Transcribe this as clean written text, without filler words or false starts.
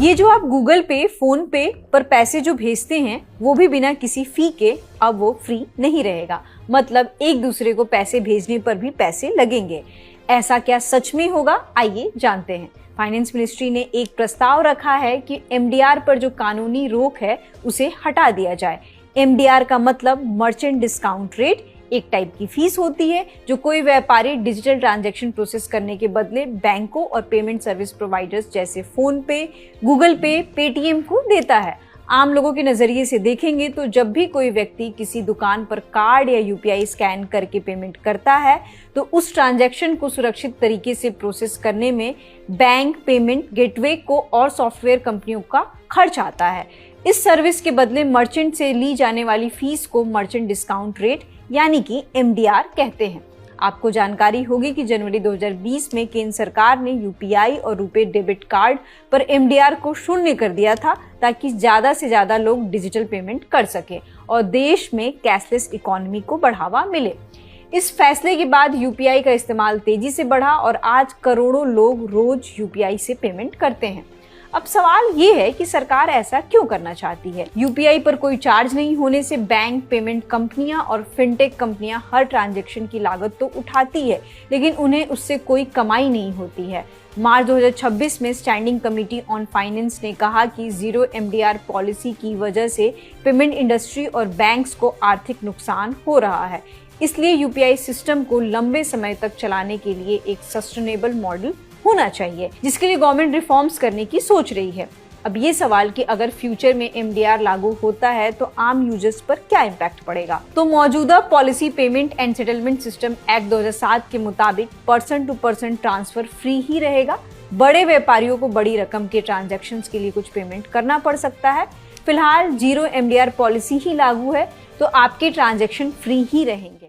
ये जो आप गूगल पे, फोन पे पर पैसे जो भेजते हैं वो भी बिना किसी फी के अब वो फ्री नहीं रहेगा। मतलब एक दूसरे को पैसे भेजने पर भी पैसे लगेंगे। ऐसा क्या सच में होगा, आइए जानते हैं। फाइनेंस मिनिस्ट्री ने एक प्रस्ताव रखा है कि एमडीआर पर जो कानूनी रोक है उसे हटा दिया जाए। एमडीआर का मतलब मर्चेंट डिस्काउंट रेट, एक टाइप की फीस होती है जो कोई व्यापारी डिजिटल ट्रांजैक्शन प्रोसेस करने के बदले बैंकों और पेमेंट सर्विस प्रोवाइडर्स जैसे फोन पे, गूगल पे, पेटीएम को देता है। आम लोगों के नजरिए से देखेंगे तो जब भी कोई व्यक्ति किसी दुकान पर कार्ड या यूपीआई स्कैन करके पेमेंट करता है तो उस ट्रांजैक्शन को सुरक्षित तरीके से प्रोसेस करने में बैंक, पेमेंट गेटवे को और सॉफ्टवेयर कंपनियों का खर्च आता है। इस सर्विस के बदले मर्चेंट से ली जाने वाली फीस को मर्चेंट डिस्काउंट रेट यानी कि एमडीआर कहते हैं। आपको जानकारी होगी कि जनवरी 2020 में केंद्र सरकार ने यूपीआई और रुपे डेबिट कार्ड पर एमडीआर को शून्य कर दिया था ताकि ज्यादा से ज्यादा लोग डिजिटल पेमेंट कर सकें और देश में कैशलेस इकोनॉमी को बढ़ावा मिले। इस फैसले के बाद यूपीआई का इस्तेमाल तेजी से बढ़ा और आज करोड़ों लोग रोज यूपीआई से पेमेंट करते हैं। अब सवाल ये है कि सरकार ऐसा क्यों करना चाहती है। यूपीआई पर कोई चार्ज नहीं होने से बैंक, पेमेंट कंपनियां और फिनटेक कंपनियां हर ट्रांजैक्शन की लागत तो उठाती है, लेकिन उन्हें उससे कोई कमाई नहीं होती है। मार्च 2026 में स्टैंडिंग कमेटी ऑन फाइनेंस ने कहा कि जीरो एमडीआर पॉलिसी की वजह से पेमेंट इंडस्ट्री और बैंक्स को आर्थिक नुकसान हो रहा है। इसलिए यूपीआई सिस्टम को लंबे समय तक चलाने के लिए एक सस्टेनेबल मॉडल होना चाहिए, जिसके लिए गवर्नमेंट रिफॉर्म्स करने की सोच रही है। अब ये सवाल कि अगर फ्यूचर में एमडीआर लागू होता है तो आम यूजर्स पर क्या इम्पैक्ट पड़ेगा। तो मौजूदा policy payment and settlement system act 2007 के मुताबिक person to person transfer free ही रहेगा। बड़े व्यापारियों को बड़ी रकम के ट्रांजैक्शंस के लिए कुछ पेमेंट करना पड़ सकता है। फिलहाल जीरो एमडीआर पॉलिसी ही लागू है तो आपके ट्रांजैक्शन फ्री ही रहेंगे।